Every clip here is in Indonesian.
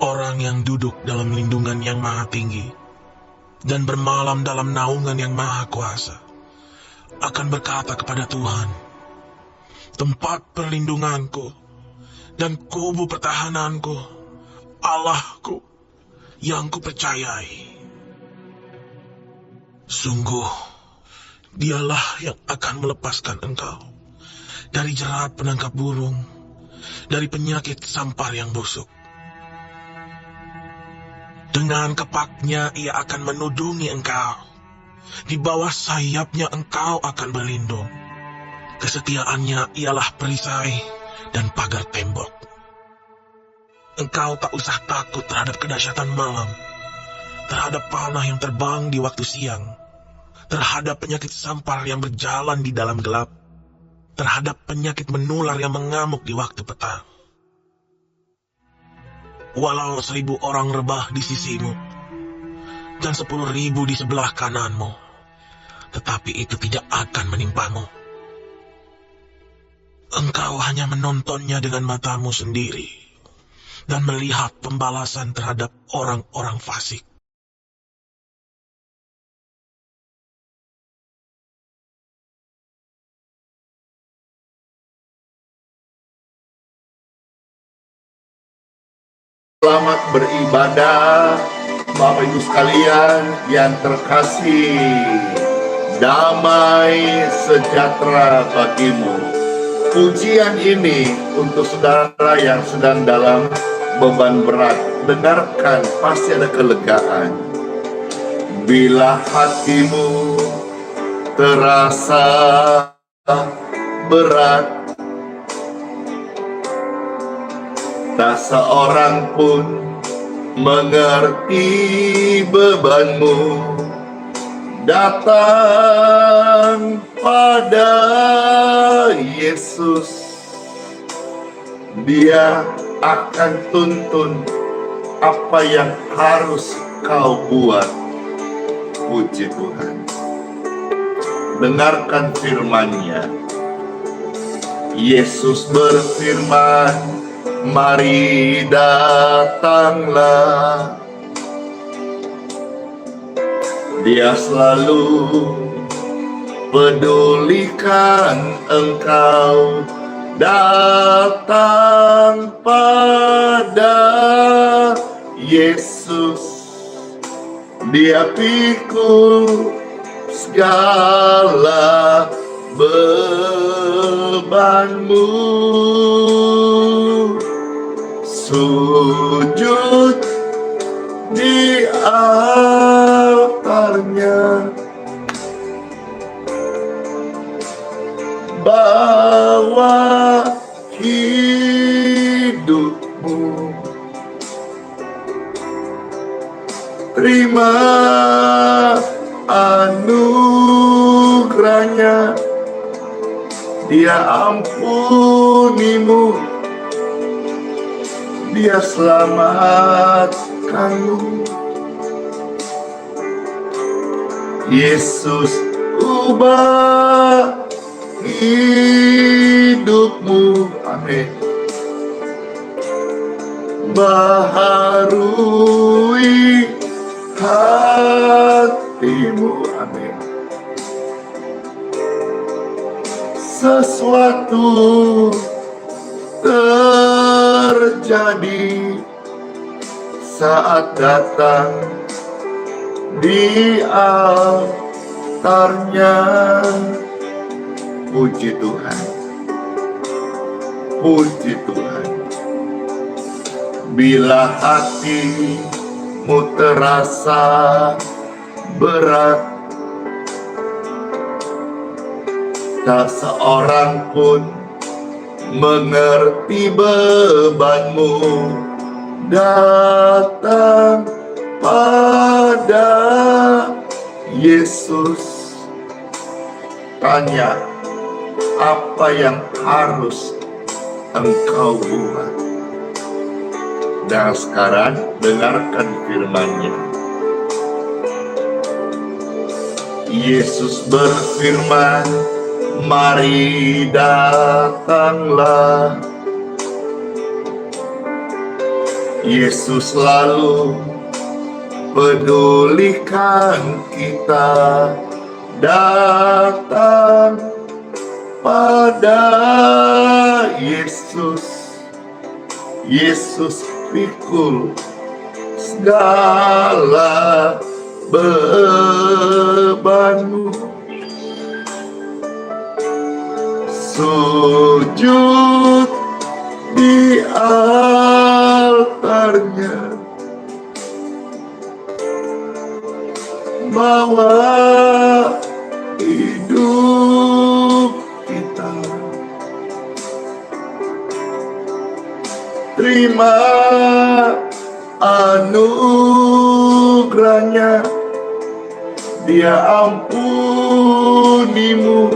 Orang yang duduk dalam lindungan yang maha tinggi dan bermalam dalam naungan yang maha kuasa akan berkata kepada Tuhan, tempat perlindunganku dan kubu pertahananku, Allahku yang kupercayai. Sungguh, dialah yang akan melepaskan engkau dari jerat penangkap burung, dari penyakit sampar yang busuk. Dengan kepaknya ia akan menudungi engkau. Di bawah sayapnya engkau akan berlindung. Kesetiaannya ialah perisai dan pagar tembok. Engkau tak usah takut terhadap kedahsyatan malam, terhadap panah yang terbang di waktu siang, terhadap penyakit sampar yang berjalan di dalam gelap, terhadap penyakit menular yang mengamuk di waktu petang. Walau 1000 orang rebah di sisimu, dan 10.000 di sebelah kananmu, tetapi itu tidak akan menimpamu. Engkau hanya menontonnya dengan matamu sendiri, dan melihat pembalasan terhadap orang-orang fasik. Selamat beribadah, Bapak Ibu sekalian yang terkasih. Damai sejahtera bagimu. Pujian ini untuk saudara yang sedang dalam beban berat. Dengarkan, pasti ada kelegaan. Bila hatimu terasa berat, tak seorang pun mengerti bebanmu. Datang pada Yesus, Dia akan tuntun apa yang harus kau buat. Puji Tuhan. Dengarkan firman-Nya. Yesus berfirman, mari datanglah. Dia selalu pedulikan engkau. Datang pada Yesus, Dia pikul segala bebanmu. Sujud di altarnya, bawa hidupmu, terima anugerahnya. Dia ampunimu, Dia selamatkanmu. Yesus ubah hidupmu, amin. Baharui hatimu, amin. Sesuatu terjadi saat datang di altarnya. Puji Tuhan, puji Tuhan. Bila hatimu terasa berat, tak seorang pun mengerti bebanmu. Datang pada Yesus, bertanya, apa yang harus engkau buat? Dan sekarang dengarkan firman-Nya. Yesus berfirman, mari datanglah. Yesus selalu pedulikan kita. Datang pada Yesus. Yesus pikul segala bebanmu. Sujud di altarnya, bawa hidup kita. Terima anugerahnya, Dia ampunimu,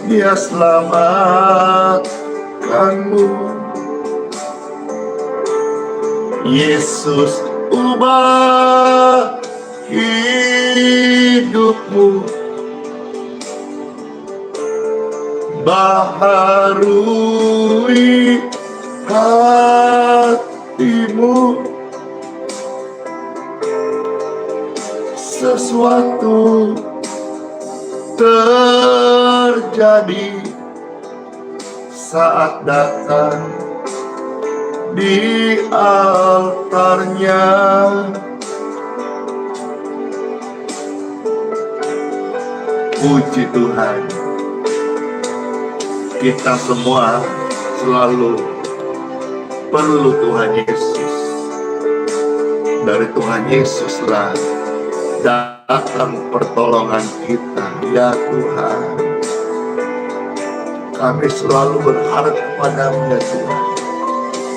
Dia selamatkanmu. Yesus ubah hidupmu, baharui hatimu. Sesuatu terjadi saat datang di altarnya. Puji Tuhan, kita semua selalu perlu Tuhan Yesus. Dari Tuhan Yesuslah datang pertolongan kita. Ya Tuhan, kami selalu berharap kepadamu ya Tuhan.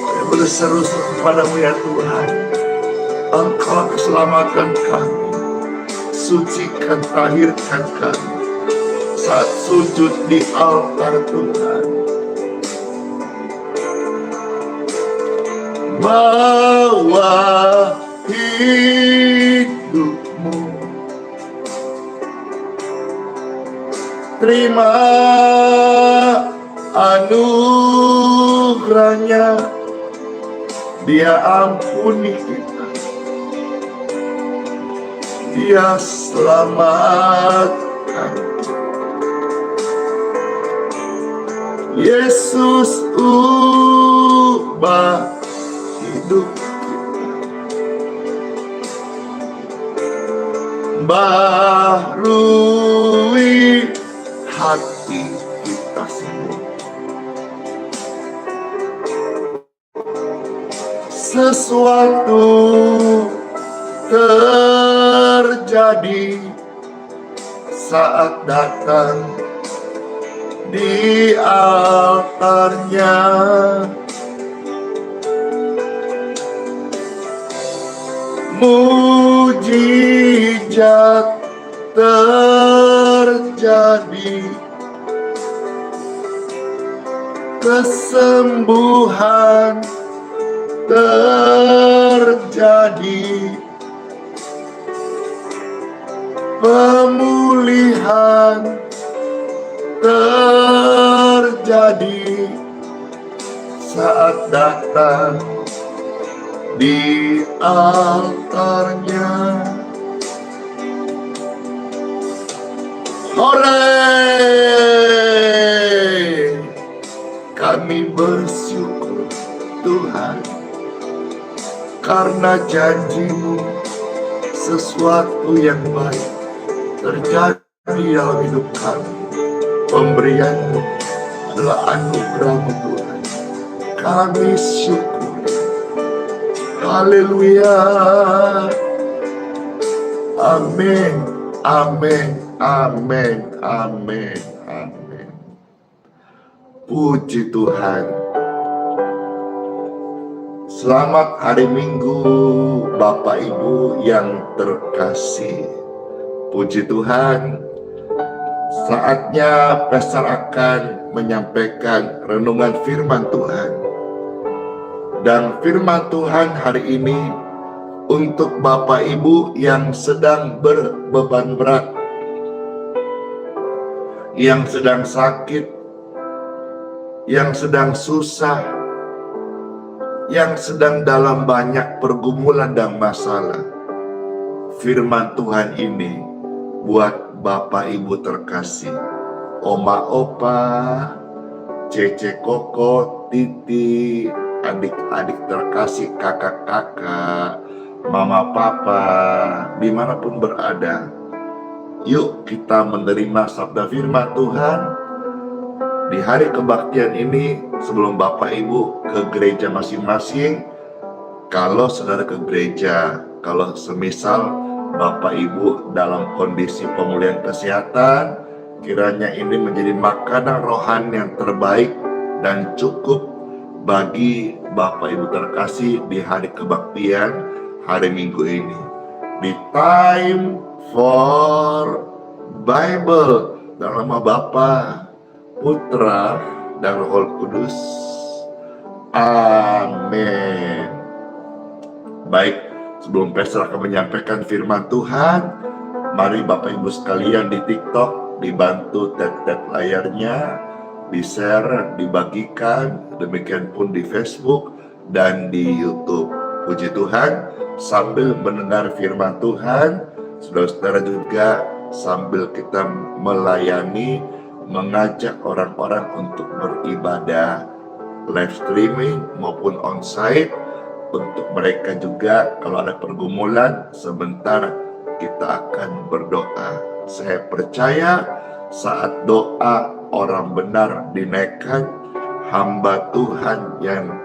Kami berseru kepadamu ya Tuhan. Engkau keselamatan kami, sucikan, tahirkan kami saat sujud di altar Tuhan. Bawa hidupmu, terima anugerahnya, Dia ampuni kita, Dia selamatkan. Yesus ubah hidup kita, baharui hati kita semua. Sesuatu terjadi saat datang di altarnya. Mujizat terjadi, kesembuhan terjadi, pemulihan terjadi saat datang di altarnya. Hore! Kami bersyukur Tuhan, karena janji-Mu sesuatu yang baik terjadi dalam hidup kami. Pemberian-Mu adalah anugerah-Mu Tuhan. Kami syukur. Haleluya. Amin. Amin. Amin. Amin. Amin. Puji Tuhan. Selamat hari Minggu Bapak Ibu yang terkasih. Puji Tuhan. Saatnya Pastor akan menyampaikan renungan firman Tuhan. Dan firman Tuhan hari ini untuk Bapak Ibu yang sedang berbeban berat, yang sedang sakit, yang sedang susah, yang sedang dalam banyak pergumulan dan masalah. Firman Tuhan ini buat Bapak Ibu terkasih, Oma Opa, Cece Koko, Titi, adik-adik terkasih, kakak-kakak, mama papa, dimanapun berada. Yuk kita menerima sabda firman Tuhan di hari kebaktian ini. Sebelum Bapak Ibu ke gereja masing-masing, kalau saudara ke gereja, kalau semisal Bapak Ibu dalam kondisi pemulihan kesehatan, kiranya ini menjadi makanan rohani yang terbaik dan cukup bagi Bapak Ibu terkasih di hari kebaktian hari Minggu ini. Di Time for Bible dalam nama Bapa, Putra, dan Roh Kudus. Amin. Baik, sebelum Pastor akan menyampaikan firman Tuhan, mari Bapak Ibu sekalian di TikTok dibantu tap-tap layarnya, di-share, dibagikan, demikian pun di Facebook dan di YouTube. Puji Tuhan, sambil mendengar firman Tuhan, saudara-saudara juga sambil kita melayani, mengajak orang-orang untuk beribadah live streaming maupun onsite. Untuk mereka juga kalau ada pergumulan, sebentar kita akan berdoa. Saya percaya saat doa orang benar dinaikkan, hamba Tuhan yang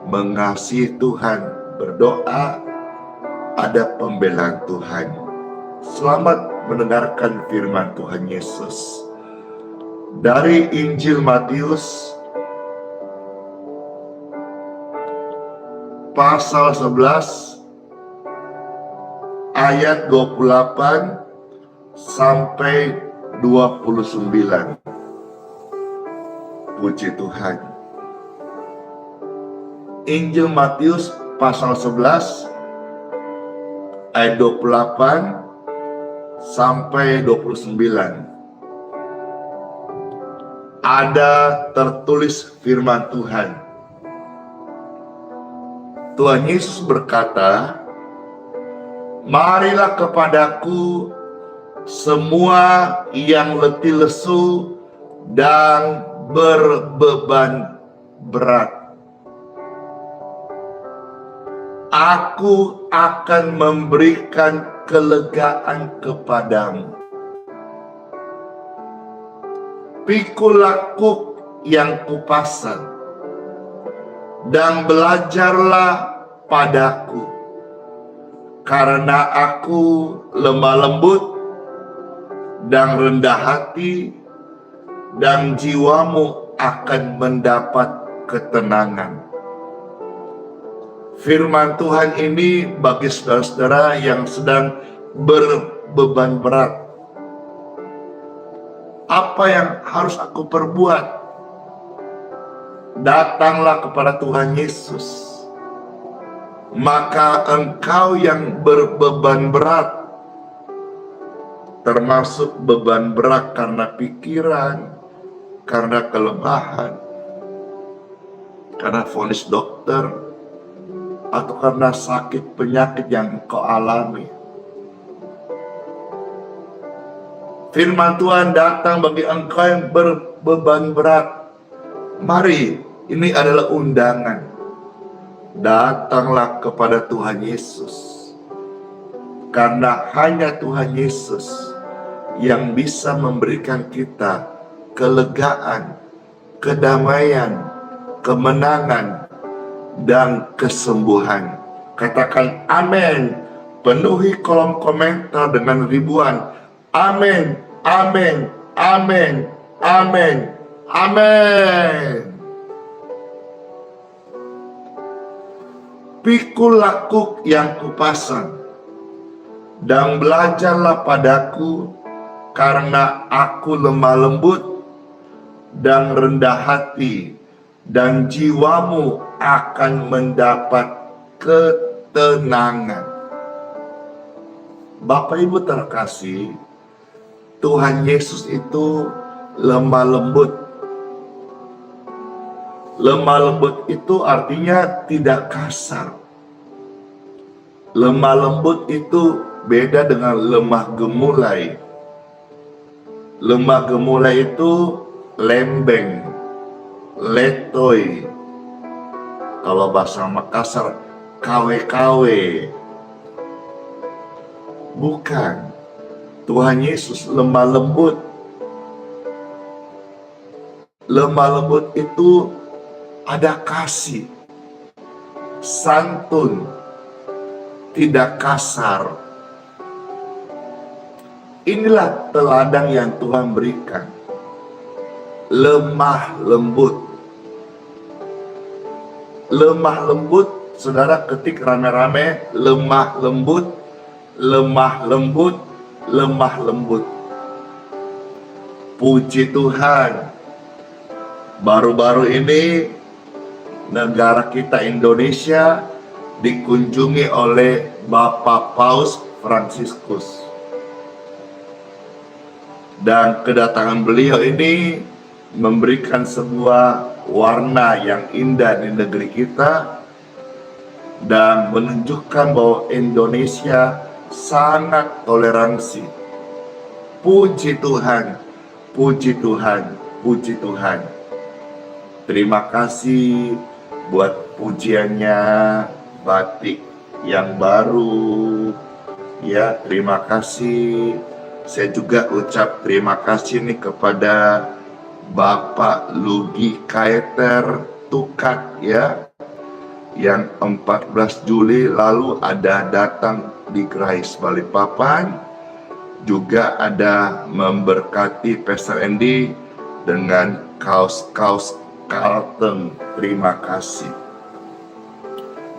mengasihi Tuhan berdoa, ada pembelaan Tuhan. Selamat mendengarkan firman Tuhan Yesus dari Injil Matius pasal 11 ayat 28 sampai 29. Puji Tuhan. Injil Matius pasal 11 ayat 28 sampai 29. Ada tertulis firman Tuhan. Tuhan Yesus berkata, "Marilah kepadaku semua yang letih lesu dan berbeban berat. Aku akan memberikan kelegaan kepadamu. Pikulah kuk yang kupasang dan belajarlah padaku, karena aku lemah lembut dan rendah hati, dan jiwamu akan mendapat ketenangan." Firman Tuhan ini bagi saudara-saudara yang sedang berbeban berat. Apa yang harus aku perbuat? Datanglah kepada Tuhan Yesus. Maka engkau yang berbeban berat, termasuk beban berat karena pikiran, karena kelemahan, karena vonis dokter, atau karena sakit penyakit yang engkau alami. Firman Tuhan datang bagi engkau yang berbeban berat. Mari, ini adalah undangan. Datanglah kepada Tuhan Yesus. Karena hanya Tuhan Yesus yang bisa memberikan kita kelegaan, kedamaian, kemenangan, dan kesembuhan. Katakan amin. Penuhi kolom komentar dengan ribuan amin, amin, amin, amin, amin. Pikulah kuk yang kupasang dan belajarlah padaku, karena aku lemah lembut dan rendah hati, dan jiwamu akan mendapat ketenangan. Bapak Ibu terkasih, Tuhan Yesus itu lemah lembut. Lemah lembut itu artinya tidak kasar. Lemah lembut itu beda dengan lemah gemulai. Lemah gemulai itu lembeng, letoy. Kalau bahasa Makassar, kawe-kawe. Bukan. Tuhan Yesus lemah lembut. Lemah lembut itu ada kasih, santun, tidak kasar. Inilah teladan yang Tuhan berikan. Lemah lembut. Lemah lembut, saudara ketik rame-rame, lemah lembut, lemah lembut, lemah lembut. Puji Tuhan, baru-baru ini negara kita Indonesia dikunjungi oleh Bapak Paus Fransiskus. Dan kedatangan beliau ini memberikan sebuah warna yang indah di negeri kita dan menunjukkan bahwa Indonesia sangat toleransi. Puji Tuhan, puji Tuhan, puji Tuhan. Terima kasih buat pujiannya, batik yang baru. Ya, terima kasih. Saya juga ucap terima kasih nih kepada Bapak Lugi Kaeter Tukat ya, yang 14 Juli lalu ada datang di Grace Balikpapan, juga ada memberkati Pastor Andy dengan kaos-kaos Carlton. Terima kasih.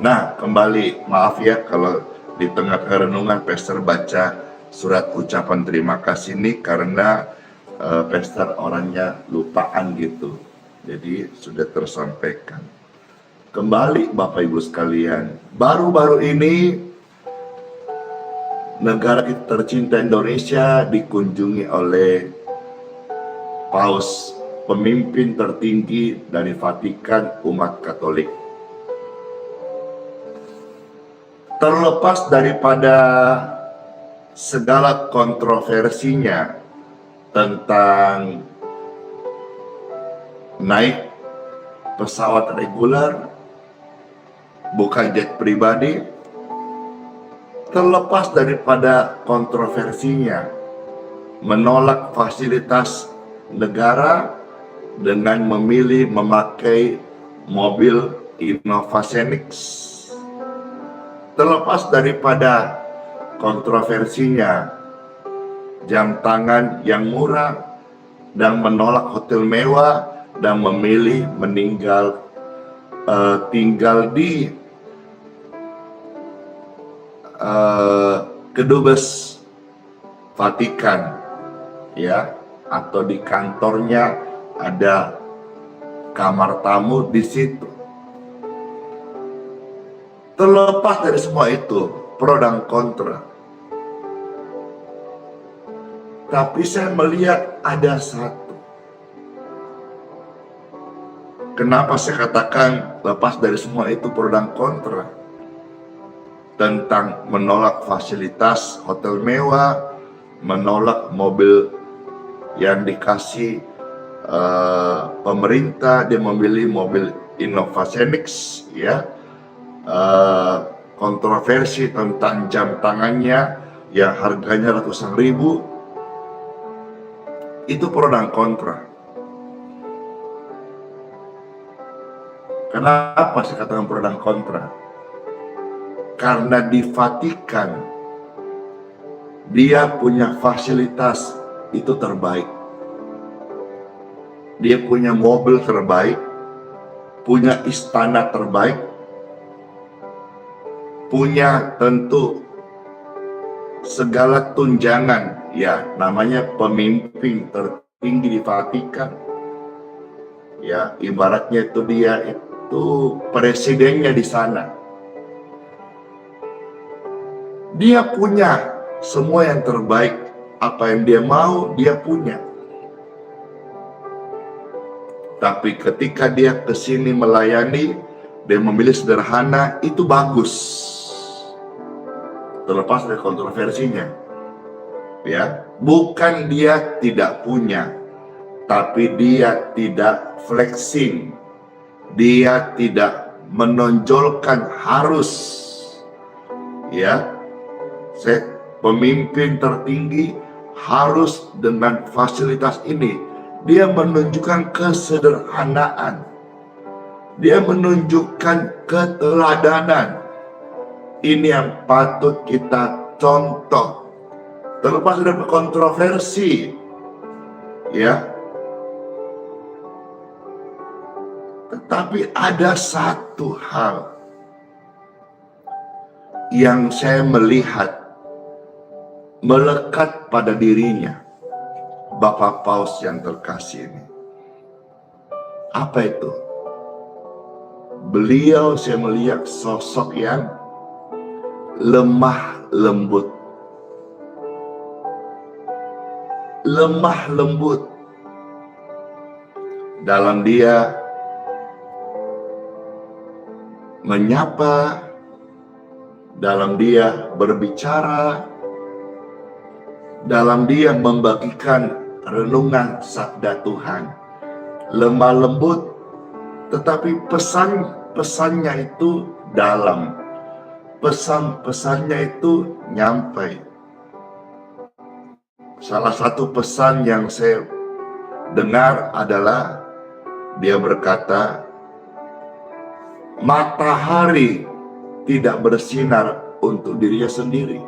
Nah, kembali, maaf ya kalau di tengah renungan Pastor baca surat ucapan terima kasih ini karena Pastor orangnya lupaan gitu. Jadi sudah tersampaikan. Kembali Bapak Ibu sekalian, baru-baru ini negara kita tercinta Indonesia dikunjungi oleh Paus, pemimpin tertinggi dari Vatikan umat Katolik. Terlepas daripada segala kontroversinya tentang naik pesawat reguler, bukan jet pribadi, terlepas daripada kontroversinya menolak fasilitas negara dengan memilih memakai mobil Innovacenix, terlepas daripada kontroversinya jam tangan yang murah dan menolak hotel mewah dan memilih tinggal di kedubes Vatikan ya, atau di kantornya ada kamar tamu di situ. Terlepas dari semua itu, pro dan kontra. Tapi saya melihat ada satu. Kenapa saya katakan lepas dari semua itu pro dan kontra? Tentang menolak fasilitas hotel mewah, menolak mobil yang dikasih pemerintah, dia memilih mobil Innovacenix ya. Kontroversi tentang jam tangannya yang harganya ratusan ribu, itu pro dan kontra. Kenapa saya katakan pro dan kontra? Karena di Vatikan dia punya fasilitas itu terbaik. Dia punya mobil terbaik, punya istana terbaik, punya tentu segala tunjangan, ya namanya pemimpin tertinggi di Vatikan. Ya, ibaratnya itu dia itu presidennya di sana. Dia punya semua yang terbaik, apa yang dia mau dia punya. Tapi ketika dia ke sini melayani, dia memilih sederhana, itu bagus. Terlepas dari kontroversinya. Ya, bukan dia tidak punya, tapi dia tidak flexing. Dia tidak menonjolkan harus. Ya, pemimpin tertinggi harus dengan fasilitas ini. Dia menunjukkan kesederhanaan. Dia menunjukkan keteladanan. Ini yang patut kita contoh. Terlepas dari kontroversi, ya. Tetapi ada satu hal yang saya melihat melekat pada dirinya Bapak Paus yang terkasih ini. Apa itu? Beliau, saya melihat sosok yang lemah lembut. Lemah lembut. Dalam dia menyapa, dalam dia berbicara, dalam dia membagikan renungan sabda Tuhan. Lemah lembut, tetapi pesannya itu dalam. Pesannya itu nyampai. Salah satu pesan yang saya dengar adalah dia berkata, matahari tidak bersinar untuk dirinya sendiri.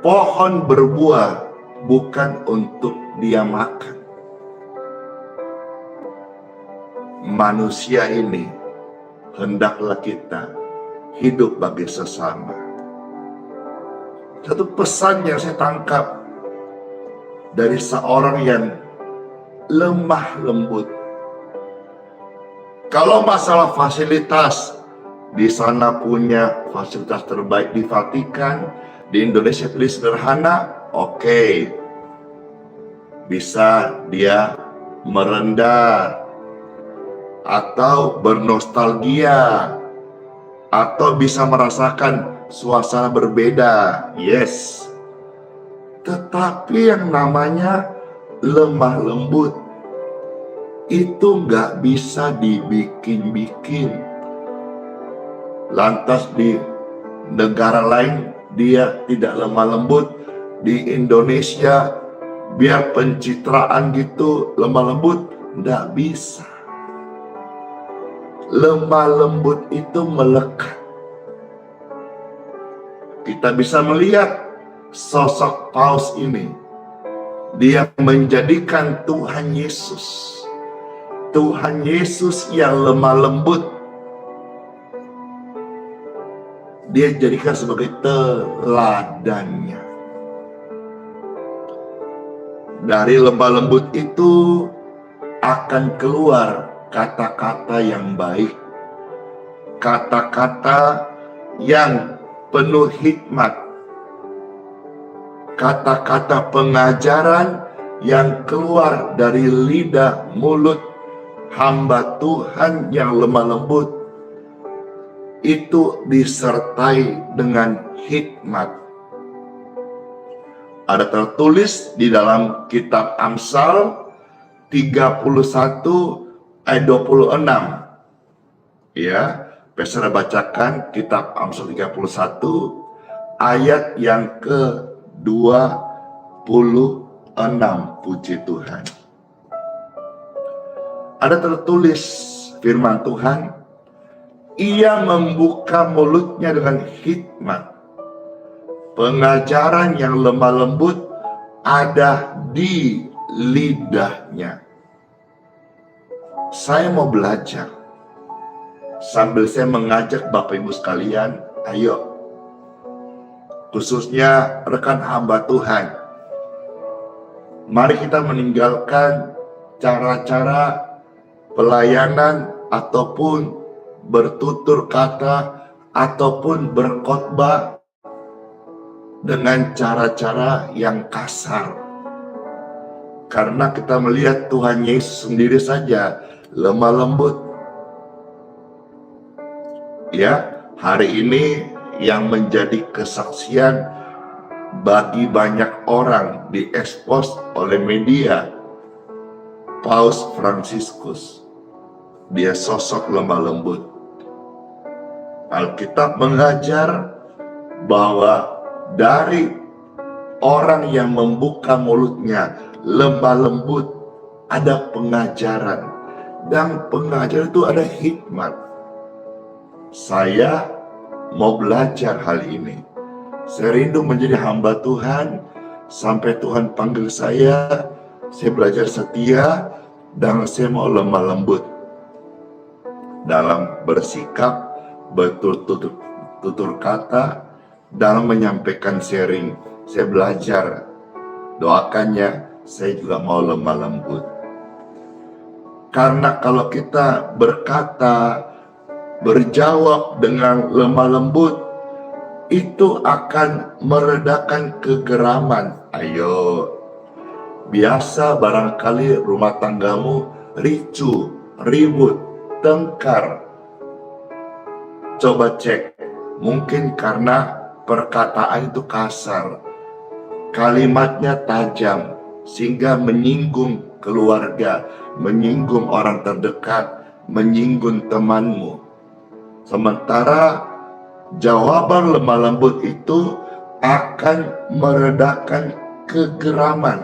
Pohon berbuah bukan untuk dia makan. Manusia ini hendaklah kita hidup bagi sesama. Satu pesan yang saya tangkap dari seorang yang lemah lembut. Kalau masalah fasilitas, di sana punya fasilitas terbaik di Vatikan, di Indonesia pilih sederhana, oke. Bisa dia merendah, atau bernostalgia, atau bisa merasakan suasana berbeda, yes. Tetapi yang namanya lemah lembut itu nggak bisa dibikin-bikin. Lantas di negara lain dia tidak lemah lembut, di Indonesia biar pencitraan gitu lemah lembut, nggak bisa. Lemah lembut itu melekat. Kita bisa melihat sosok Paus ini. Dia menjadikan Tuhan Yesus yang lemah lembut, dia jadikan sebagai teladannya. Dari lemah lembut itu akan keluar kata-kata yang baik, kata-kata yang penuh hikmat, kata-kata pengajaran yang keluar dari lidah mulut hamba Tuhan yang lemah lembut, itu disertai dengan hikmat. Ada tertulis di dalam kitab Amsal 31 ayat 26. Ya, saya bacakan kitab Amsal 31 ayat yang ke-26. Puji Tuhan. Ada tertulis firman Tuhan, ia membuka mulutnya dengan hikmat. Pengajaran yang lemah lembut ada di lidahnya. Saya mau belajar. sambil saya mengajak Bapak Ibu sekalian, ayo, khususnya rekan hamba Tuhan, mari kita meninggalkan cara-cara pelayanan ataupun bertutur kata ataupun berkhotbah dengan cara-cara yang kasar. Karena kita melihat Tuhan Yesus sendiri saja lemah lembut. Ya, hari ini yang menjadi kesaksian bagi banyak orang diekspos oleh media, Paus Fransiskus. Dia sosok lemah lembut. Alkitab mengajar bahwa dari orang yang membuka mulutnya lemah lembut ada pengajaran, dan pengajaran itu ada hikmat. Saya mau belajar hal ini. Saya rindu menjadi hamba Tuhan sampai Tuhan panggil saya belajar setia dan saya mau lemah lembut dalam bersikap, bertutur kata, dalam menyampaikan sharing. Saya belajar, doakannya saya juga mau lemah lembut. Karena kalau kita berkata, berjawab dengan lemah lembut, itu akan meredakan kegeraman. Ayo, biasa barangkali rumah tanggamu ricu, ribut, tengkar. Coba cek, mungkin karena perkataan itu kasar, kalimatnya tajam, sehingga menyinggung keluarga, menyinggung orang terdekat, menyinggung temanmu. Sementara jawaban lemah lembut itu akan meredakan kegeraman.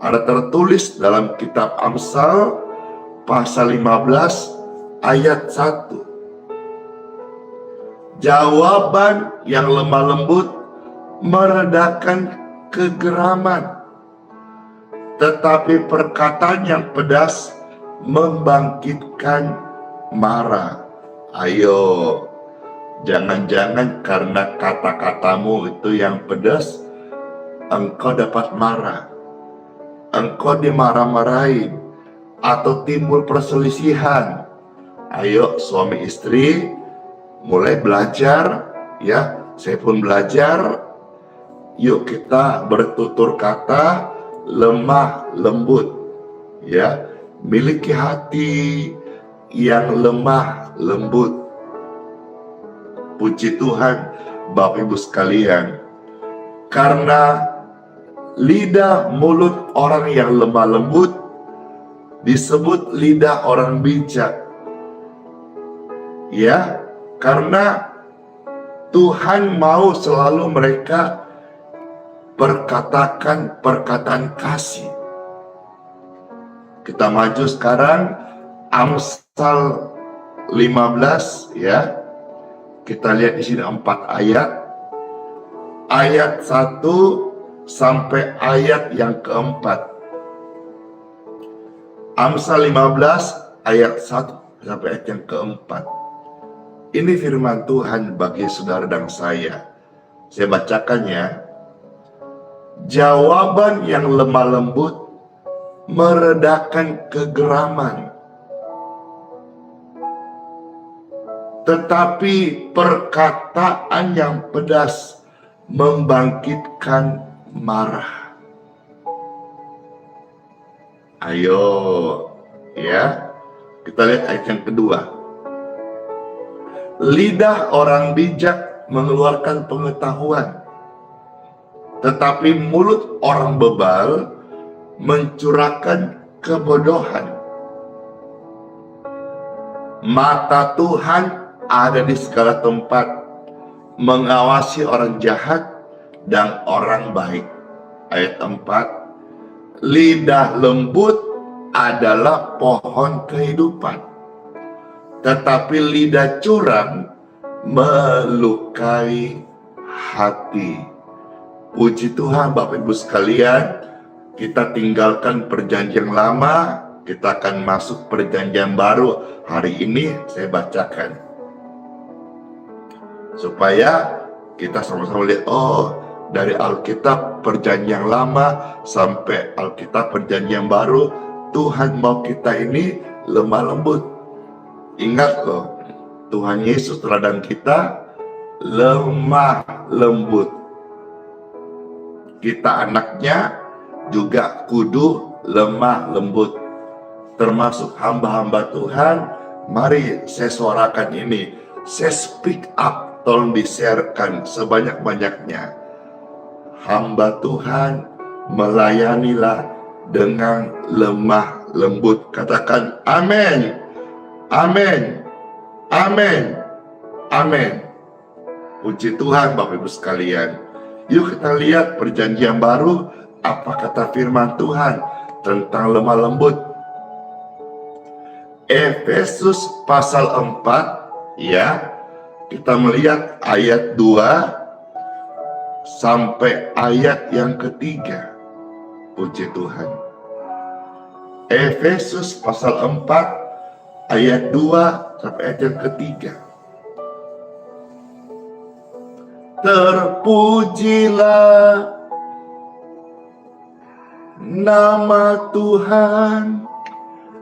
Ada tertulis dalam kitab Amsal pasal 15 ayat 1. Jawaban yang lemah lembut meredakan kegeraman, tetapi perkataan yang pedas membangkitkan marah. Ayo, jangan-jangan karena kata-katamu itu yang pedas, engkau dapat marah, engkau dimarah-marahin, atau timbul perselisihan. Ayo suami istri mulai belajar, ya, saya pun belajar. Yuk kita bertutur kata lemah lembut, ya, miliki hati yang lemah lembut. Puji Tuhan Bapak Ibu sekalian, karena lidah mulut orang yang lemah lembut disebut lidah orang bijak. Ya, karena Tuhan mau selalu mereka perkatakan perkataan kasih. Kita maju sekarang Amsal 15, ya. Kita lihat di sini 4 ayat. Ayat 1 sampai ayat yang keempat. Amsal 15 ayat 1 sampai ayat yang keempat. Ini firman Tuhan bagi saudara dan saya. Saya bacakannya. Jawaban yang lemah lembut meredakan kegeraman, tetapi perkataan yang pedas membangkitkan marah. Ayo, ya, kita lihat ayat yang kedua. Lidah orang bijak mengeluarkan pengetahuan, tetapi mulut orang bebal mencurahkan kebodohan. Mata Tuhan ada di segala tempat, mengawasi orang jahat dan orang baik. Ayat 4, lidah lembut adalah pohon kehidupan, tetapi lidah curang melukai hati. Puji Tuhan Bapak Ibu sekalian, kita tinggalkan perjanjian lama, kita akan masuk perjanjian baru. Hari ini saya bacakan supaya kita sama-sama lihat, oh, dari Alkitab perjanjian lama sampai Alkitab perjanjian baru, Tuhan mau kita ini lemah lembut. Ingat loh, Tuhan Yesus teladan kita lemah lembut. Kita anaknya juga kudu lemah lembut. Termasuk hamba-hamba Tuhan, mari saya suarakan ini. Saya speak up, tolong di-sharekan sebanyak-banyaknya. Hamba Tuhan, melayanilah dengan lemah lembut. Katakan amin, amin, amin, amin. Puji Tuhan Bapak Ibu sekalian. Yuk kita lihat perjanjian baru, apa kata firman Tuhan tentang lemah lembut. Efesus pasal 4, ya, kita melihat ayat 2 sampai ayat yang ketiga. Puji Tuhan. Efesus pasal 4 ayat 2 sampai ayat yang ketiga. Terpujilah nama Tuhan.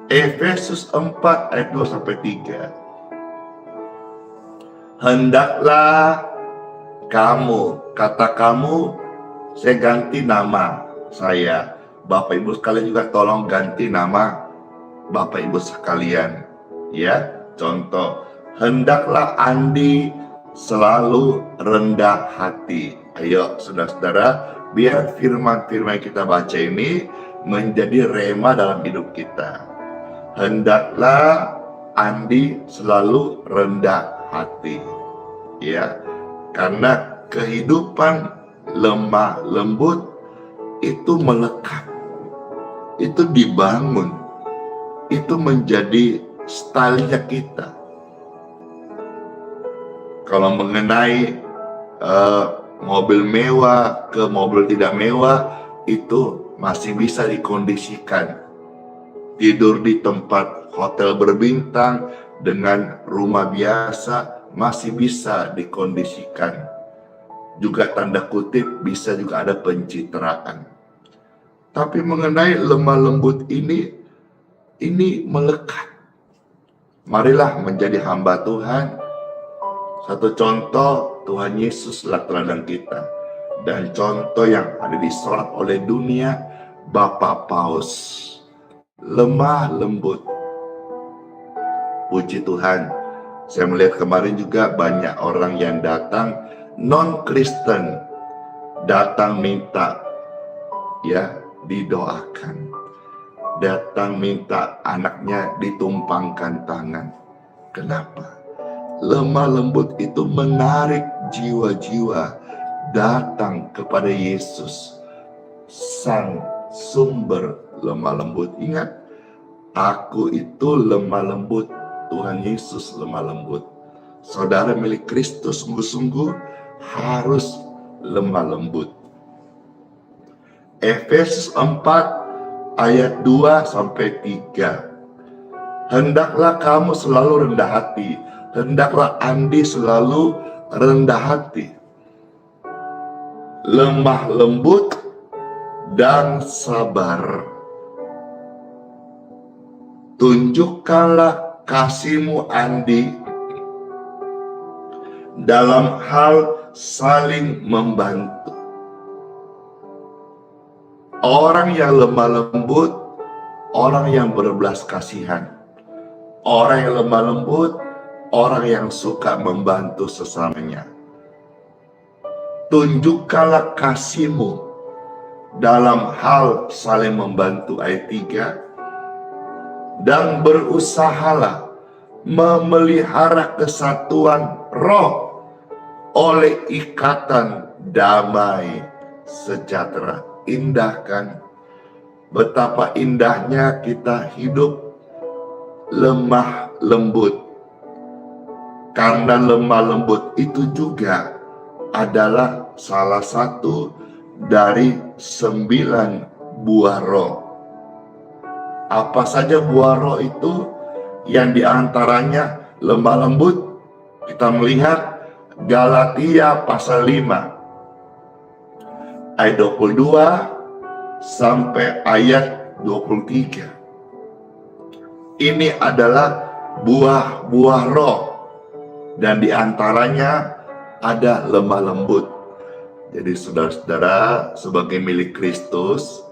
Efesus 4 ayat 2 sampai 3. Hendaklah kamu, kata kamu, saya ganti nama saya. Bapak Ibu sekalian juga tolong ganti nama Bapak Ibu sekalian. Ya, contoh, hendaklah Andi selalu rendah hati. Ayo saudara-saudara, biar firman-firman yang kita baca ini menjadi rema dalam hidup kita. Hendaklah Andi selalu rendah hati, ya, karena kehidupan lemah lembut itu melekat, itu dibangun, itu menjadi stylenya kita. Kalau mengenai mobil mewah ke mobil tidak mewah, itu masih bisa dikondisikan. Tidur di tempat hotel berbintang dengan rumah biasa masih bisa dikondisikan. Juga tanda kutip bisa juga ada pencitraan. Tapi mengenai lemah lembut ini melekat. Marilah menjadi hamba Tuhan. Satu contoh, Tuhan Yesuslah teladan kita. Dan contoh yang ada disorak oleh dunia, Bapak Paus. Lemah lembut. Puji Tuhan. Saya melihat kemarin juga banyak orang yang datang non-Kristen, datang minta ya didoakan, datang minta anaknya ditumpangkan tangan. Kenapa? Lemah lembut itu menarik jiwa-jiwa datang kepada Yesus, sang sumber lemah lembut. Ingat, aku itu lemah lembut, Tuhan Yesus lemah lembut. Saudara milik Kristus sungguh-sungguh harus lemah lembut. Efesus 4 ayat 2 sampai 3. Hendaklah kamu selalu rendah hati. Hendaklah Andi selalu rendah hati, lemah lembut dan sabar. Tunjukkanlah kasihmu Andi dalam hal saling membantu. Orang yang lemah lembut, orang yang berbelas kasihan. Orang yang lemah lembut, orang yang suka membantu sesamanya. Tunjukkanlah kasihmu dalam hal saling membantu, ayat 3. Dan berusahalah memelihara kesatuan roh oleh ikatan damai sejahtera. Indah kan? Betapa indahnya kita hidup lemah lembut. Karena lemah lembut itu juga adalah salah satu dari 9 buah roh. Apa saja buah roh itu? Yang diantaranya lemah lembut. Kita melihat Galatia pasal 5 ayat 22 sampai ayat 23. Ini adalah buah-buah roh, dan diantaranya ada lemah lembut. Jadi saudara-saudara, sebagai milik Kristus,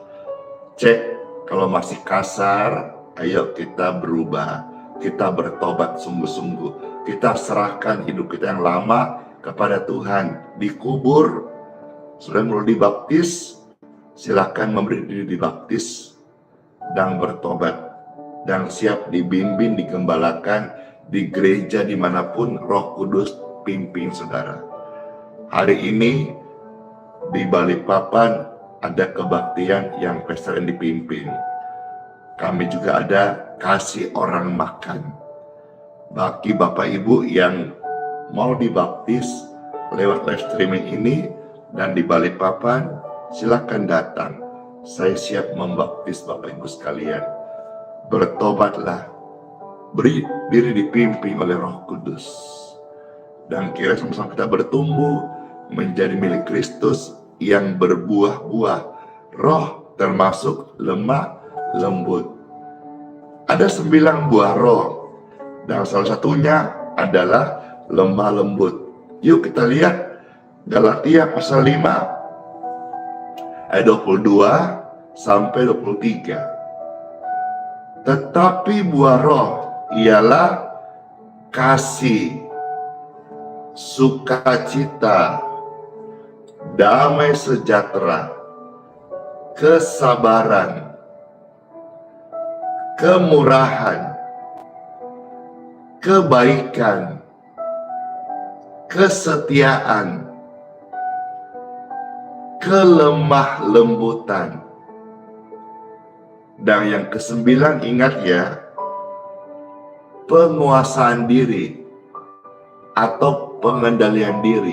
cek kalau masih kasar, ayo kita berubah, kita bertobat sungguh-sungguh, kita serahkan hidup kita yang lama kepada Tuhan, dikubur. Sudah mau dibaptis, silakan memberi diri dibaptis dan bertobat, dan siap dibimbing, digembalakan di gereja dimanapun Roh Kudus pimpin saudara. Hari ini di Balikpapan ada kebaktian yang Pastor Andy dipimpin. Kami juga ada kasih orang makan. Bagi Bapak Ibu yang mau dibaptis lewat live streaming ini dan di Balikpapan, silakan datang. Saya siap membaptis Bapak Ibu sekalian. Bertobatlah, beri diri dipimpin oleh Roh Kudus, dan kira sama-sama kita bertumbuh menjadi milik Kristus yang berbuah-buah roh, termasuk lemah lembut. Ada 9 buah roh, dan salah satunya adalah lemah lembut. Yuk kita lihat Galatia pasal 5 ayat 22 sampai 23. Tetapi buah roh ialah kasih, sukacita, damai sejahtera, kesabaran, kemurahan, kebaikan, kesetiaan, kelemah lembutan. Dan yang ke-9, ingat ya, penguasaan diri atau pengendalian diri.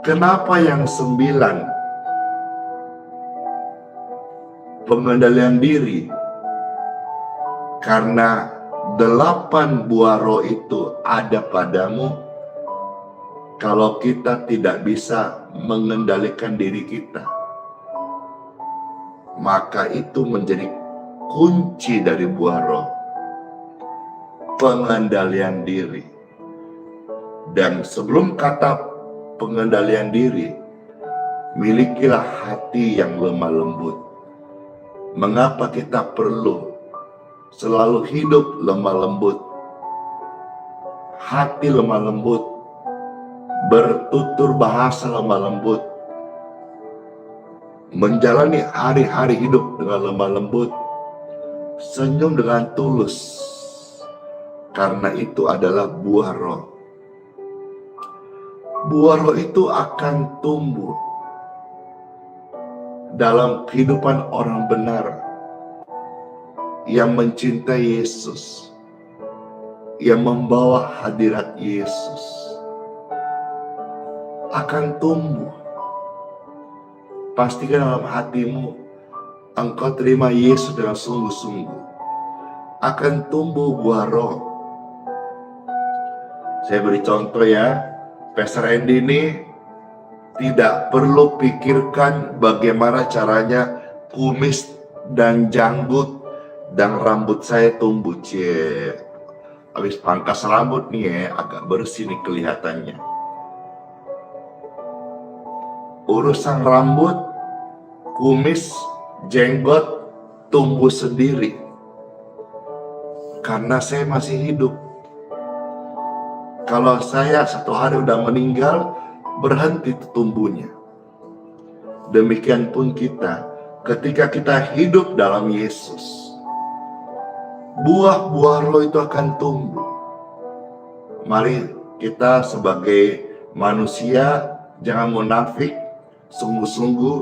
Kenapa yang 9? Pengendalian diri. Karena 8 buah roh itu ada padamu kalau kita tidak bisa mengendalikan diri kita. Maka itu menjadi kunci dari buah roh. Pengendalian diri. Dan sebelum kata pengendalian diri, milikilah hati yang lemah lembut. Mengapa kita perlu selalu hidup lemah lembut? Hati lemah lembut, bertutur bahasa lemah lembut, menjalani hari-hari hidup dengan lemah lembut, senyum dengan tulus, karena itu adalah buah roh. Buah roh itu akan tumbuh dalam kehidupan orang benar yang mencintai Yesus, yang membawa hadirat Yesus, akan tumbuh. Pastikan dalam hatimu engkau terima Yesus dengan sungguh-sungguh, akan tumbuh buah roh. Saya beri contoh ya, Pastor Andy ini tidak perlu pikirkan bagaimana caranya kumis dan janggut dan rambut saya tumbuh. Habis pangkas rambut nih ya, agak bersih nih kelihatannya. Urusan rambut, kumis, jenggot tumbuh sendiri karena saya masih hidup. Kalau saya satu hari udah meninggal, berhenti tumbuhnya. Demikian pun kita, ketika kita hidup dalam Yesus, buah-buah roh itu akan tumbuh. Mari kita sebagai manusia jangan munafik, sungguh-sungguh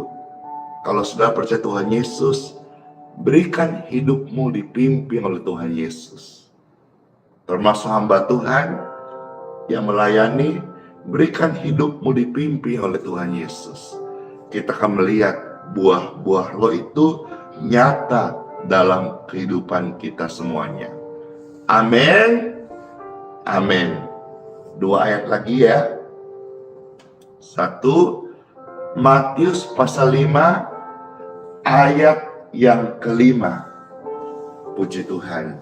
kalau sudah percaya Tuhan Yesus, berikan hidupmu dipimpin oleh Tuhan Yesus. Termasuk hamba Tuhan yang melayani, berikan hidupmu dipimpin oleh Tuhan Yesus. Kita akan melihat buah-buah roh itu nyata dalam kehidupan kita semuanya. Amin. Amin. 2 ayat lagi ya. 1 Matius pasal 5 ayat yang kelima. Puji Tuhan.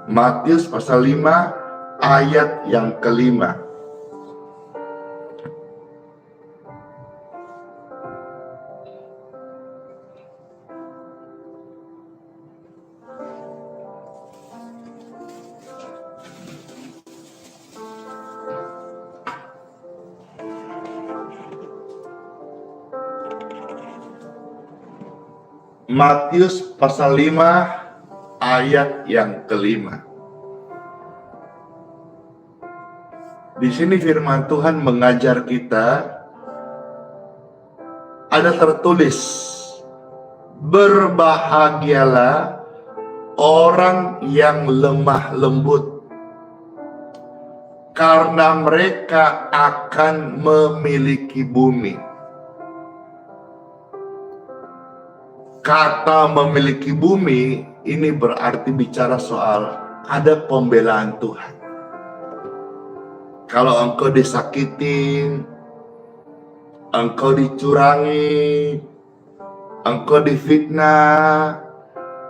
Matius pasal 5 ayat yang kelima. Matius pasal 5 ayat yang kelima. Di sini firman Tuhan mengajar kita, ada tertulis, berbahagialah orang yang lemah lembut, karena mereka akan memiliki bumi. Kata memiliki bumi ini berarti bicara soal ada pembelaan Tuhan. Kalau engkau disakitin, engkau dicurangi, engkau difitnah,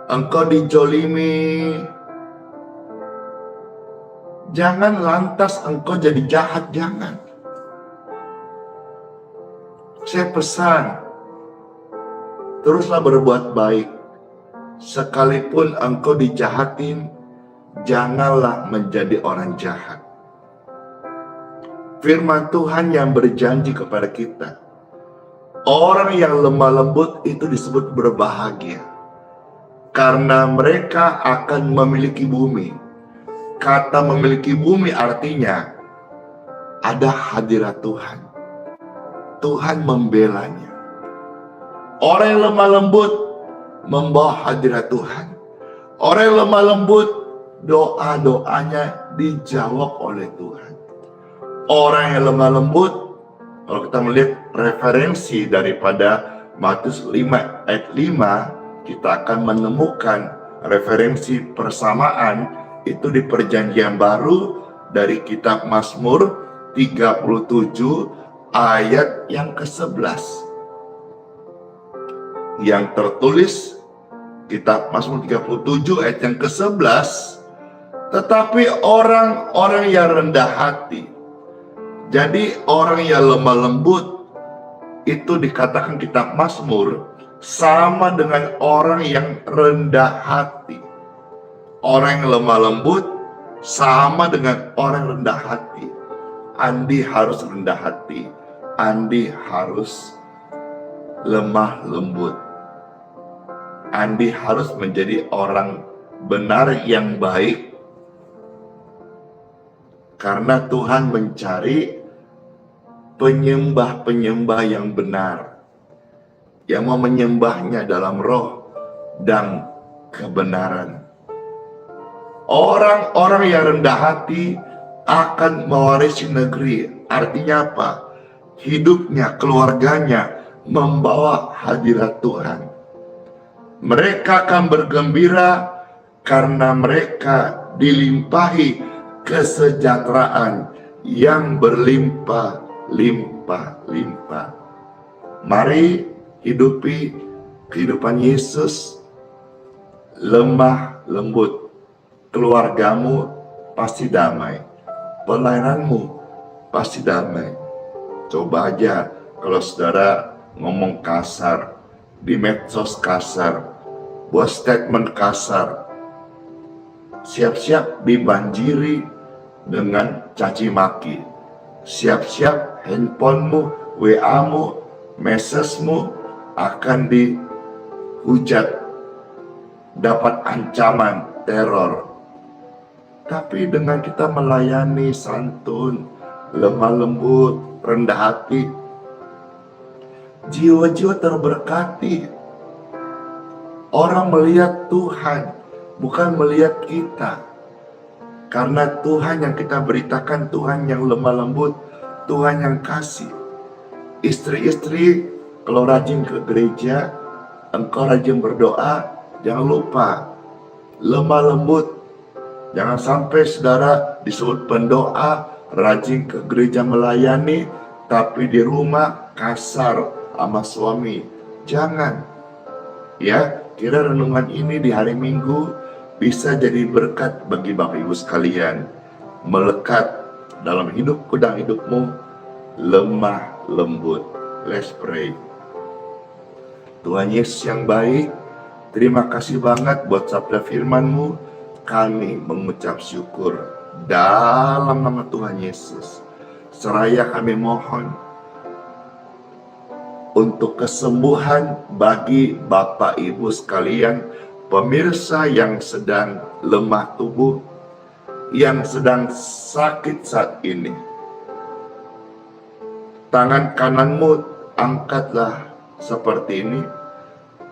engkau dijolimi, jangan lantas engkau jadi jahat, jangan. Saya pesan, teruslah berbuat baik. Sekalipun engkau dijahatin, janganlah menjadi orang jahat. Firman Tuhan yang berjanji kepada kita, orang yang lemah lembut itu disebut berbahagia, karena mereka akan memiliki bumi. Kata memiliki bumi artinya ada hadirat Tuhan. Tuhan membelanya. Orang yang lemah lembut membawa hadirat Tuhan. Orang yang lemah lembut, doa-doanya dijawab oleh Tuhan. Orang yang lemah lembut, kalau kita melihat referensi daripada Matius 5 ayat 5, kita akan menemukan referensi persamaan itu di Perjanjian Baru dari kitab Mazmur 37 ayat yang ke-11. Yang tertulis kitab Mazmur 37 ayat yang ke-11, tetapi orang-orang yang rendah hati. Jadi orang yang lemah lembut itu dikatakan kitab Mazmur sama dengan orang yang rendah hati. Orang yang lemah lembut sama dengan orang yang rendah hati. Andi harus rendah hati. Andi harus lemah lembut. Andi harus menjadi orang benar yang baik, karena Tuhan mencari penyembah-penyembah yang benar, yang mau menyembahnya dalam roh dan kebenaran. Orang-orang yang rendah hati akan mewarisi negeri. Artinya apa? Hidupnya, keluarganya membawa hadirat Tuhan. Mereka akan bergembira karena mereka dilimpahi kesejahteraan yang berlimpah-limpah. Mari hidupi kehidupan Yesus lemah lembut. Keluargamu pasti damai. Pelayananmu pasti damai. Coba aja kalau saudara ngomong kasar, di medsos kasar, buat statement kasar, siap-siap dibanjiri dengan caci maki. Siap-siap handphonemu, WA-mu, mesesmu akan dihujat, dapat ancaman teror. Tapi dengan kita melayani santun, lemah lembut, rendah hati, jiwa-jiwa terberkati. Orang melihat Tuhan, bukan melihat kita. Karena Tuhan yang kita beritakan, Tuhan yang lemah lembut, Tuhan yang kasih. Istri-istri kalau rajin ke gereja, engkau rajin berdoa, jangan lupa lemah lembut. Jangan sampai saudara disebut pendoa, rajin ke gereja melayani, tapi di rumah kasar sama suami. Jangan. Ya, kira renungan ini di hari Minggu bisa jadi berkat bagi Bapak Ibu sekalian. Melekat dalam hidupku dan hidupmu, lemah lembut. Let's pray. Tuhan Yesus yang baik, terima kasih banget buat sabda firman-Mu. Kami mengucap syukur dalam nama Tuhan Yesus. Seraya kami mohon untuk kesembuhan bagi Bapak Ibu sekalian, pemirsa yang sedang lemah tubuh, yang sedang sakit saat ini. Tangan kananmu angkatlah seperti ini,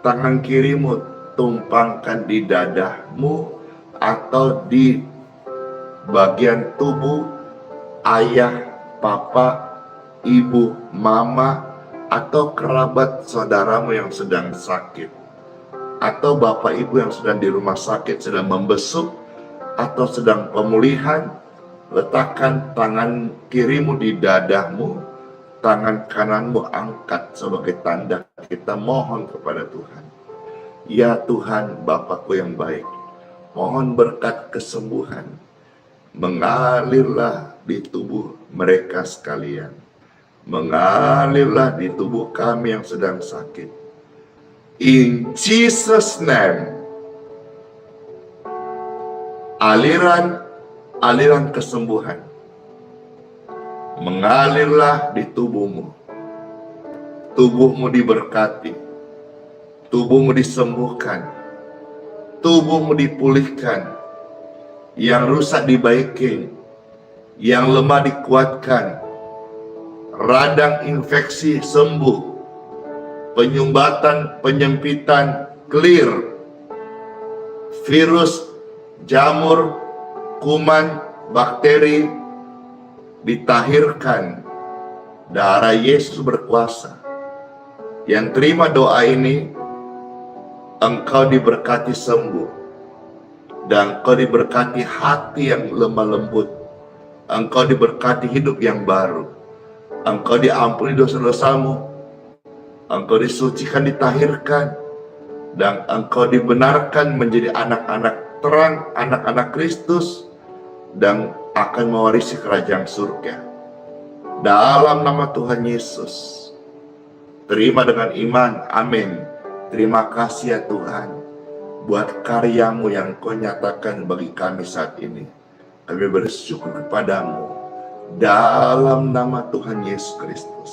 tangan kirimu tumpangkan di dadamu atau di bagian tubuh ayah, papa, ibu, mama, atau kerabat saudaramu yang sedang sakit, atau bapak ibu yang sedang di rumah sakit, sedang membesuk atau sedang pemulihan. Letakkan tangan kirimu di dadamu, tangan kananmu angkat sebagai tanda kita mohon kepada Tuhan. Ya Tuhan, Bapakku yang baik, mohon berkat kesembuhan mengalirlah di tubuh mereka sekalian, mengalirlah di tubuh kami yang sedang sakit. In Jesus' name, aliran kesembuhan mengalirlah di tubuhmu. Tubuhmu diberkati, tubuhmu disembuhkan, tubuhmu dipulihkan, yang rusak dibaikin, yang lemah dikuatkan, radang infeksi sembuh, penyumbatan, penyempitan clear, virus, jamur, kuman, bakteri ditahirkan. Darah Yesus berkuasa. Yang terima doa ini, engkau diberkati sembuh, dan engkau diberkati hati yang lemah lembut, engkau diberkati hidup yang baru, engkau diampuni dosa-dosamu, engkau disucikan, ditahirkan, dan engkau dibenarkan menjadi anak-anak terang, anak-anak Kristus, dan akan mewarisi kerajaan surga. Dalam nama Tuhan Yesus, terima dengan iman, amin. Terima kasih ya Tuhan, buat karyamu yang Kau nyatakan bagi kami saat ini. Kami bersyukur kepadamu, dalam nama Tuhan Yesus Kristus.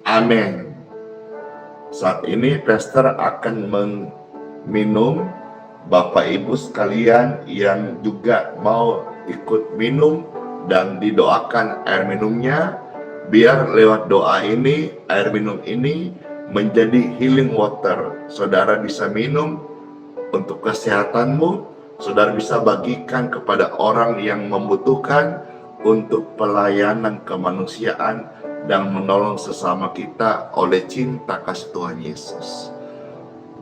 Amin. Saat ini pastor akan meminum. Bapak Ibu sekalian yang juga mau ikut minum dan didoakan air minumnya, biar lewat doa ini, air minum ini menjadi healing water. Saudara bisa minum untuk kesehatanmu, saudara bisa bagikan kepada orang yang membutuhkan untuk pelayanan kemanusiaan dan menolong sesama kita oleh cinta kasih Tuhan Yesus.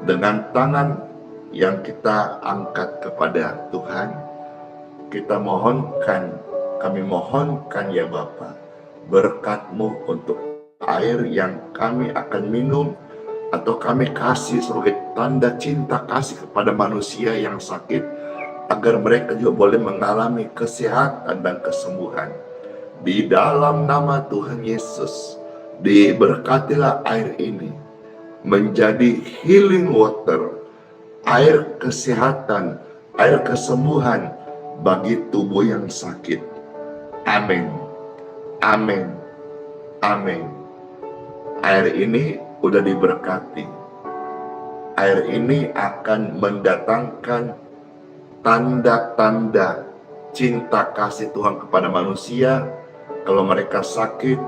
Dengan tangan yang kita angkat kepada Tuhan, kita mohonkan, kami mohonkan ya Bapa, berkat-Mu untuk air yang kami akan minum atau kami kasih sebagai tanda cinta kasih kepada manusia yang sakit, agar mereka juga boleh mengalami kesehatan dan kesembuhan. Di dalam nama Tuhan Yesus, diberkatilah air ini menjadi healing water, air kesehatan, air kesembuhan bagi tubuh yang sakit. Amin. Amin. Amin. Air ini udah diberkati. Air ini akan mendatangkan tanda-tanda cinta kasih Tuhan kepada manusia. Kalau mereka sakit,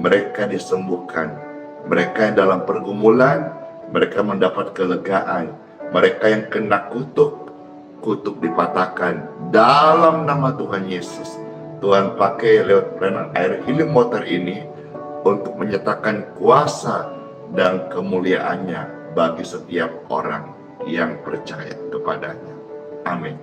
mereka disembuhkan. Mereka yang dalam pergumulan, mereka mendapat kelegaan. Mereka yang kena kutuk, kutuk dipatahkan. Dalam nama Tuhan Yesus, Tuhan pakai lewat pelayanan air healing water ini untuk menyatakan kuasa dan kemuliaannya bagi setiap orang yang percaya kepadanya. Amin.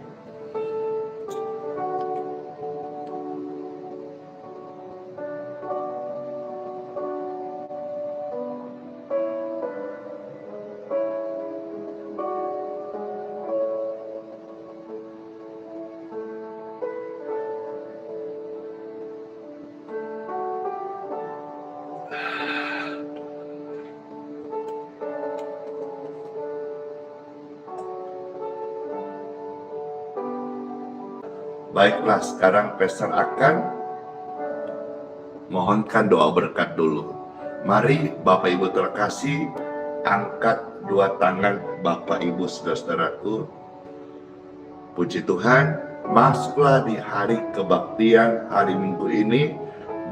Baiklah, sekarang Pastor akan mohonkan doa berkat dulu. Mari Bapak Ibu terkasih, angkat dua tangan Bapak Ibu saudara-saudaraku. Puji Tuhan, masuklah di hari kebaktian hari Minggu ini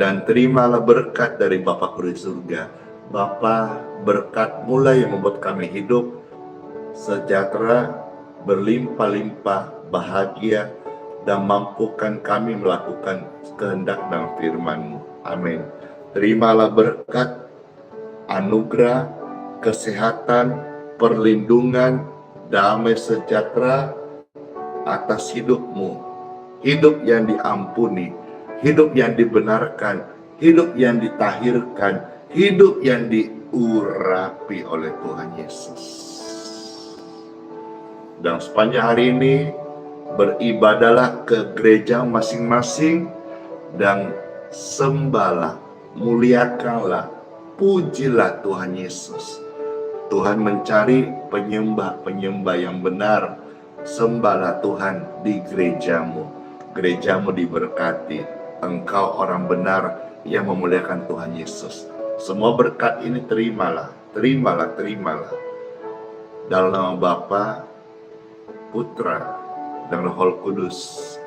dan terimalah berkat dari Bapakku di surga. Bapa, berkat mulai yang membuat kami hidup sejahtera, berlimpah-limpah, bahagia, dan mampukan kami melakukan kehendak dan firman-Mu. Amin. Terimalah berkat, anugerah, kesehatan, perlindungan, damai sejahtera atas hidupmu. Hidup yang diampuni, hidup yang dibenarkan, hidup yang ditahirkan, hidup yang diurapi oleh Tuhan Yesus. Dan sepanjang hari ini, beribadalah ke gereja masing-masing dan sembahlah, muliakanlah, pujilah Tuhan Yesus. Tuhan mencari penyembah-penyembah yang benar. Sembahlah Tuhan di gerejamu. Gerejamu diberkati. Engkau orang benar yang memuliakan Tuhan Yesus. Semua berkat ini terimalah, terimalah, terimalah. Dalam nama Bapa, Putra, dan Roh Kudus.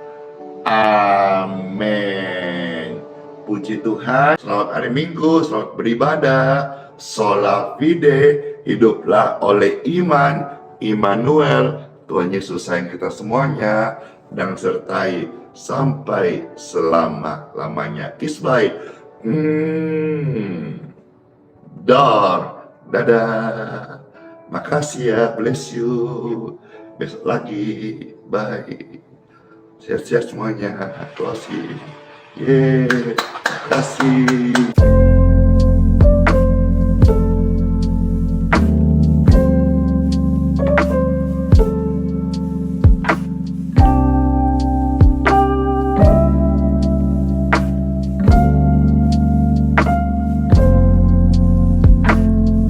Amin. Puji Tuhan. Selamat hari Minggu, selamat beribadah. Sola fide, hiduplah oleh iman. Immanuel, Tuhan Yesus sayang kita semuanya dan sertai sampai selama-lamanya. Isbai. Dadah. Makasih ya, bless you. Besok lagi, bye. Sehat-sehat semuanya, kasih. Yeay, kasih.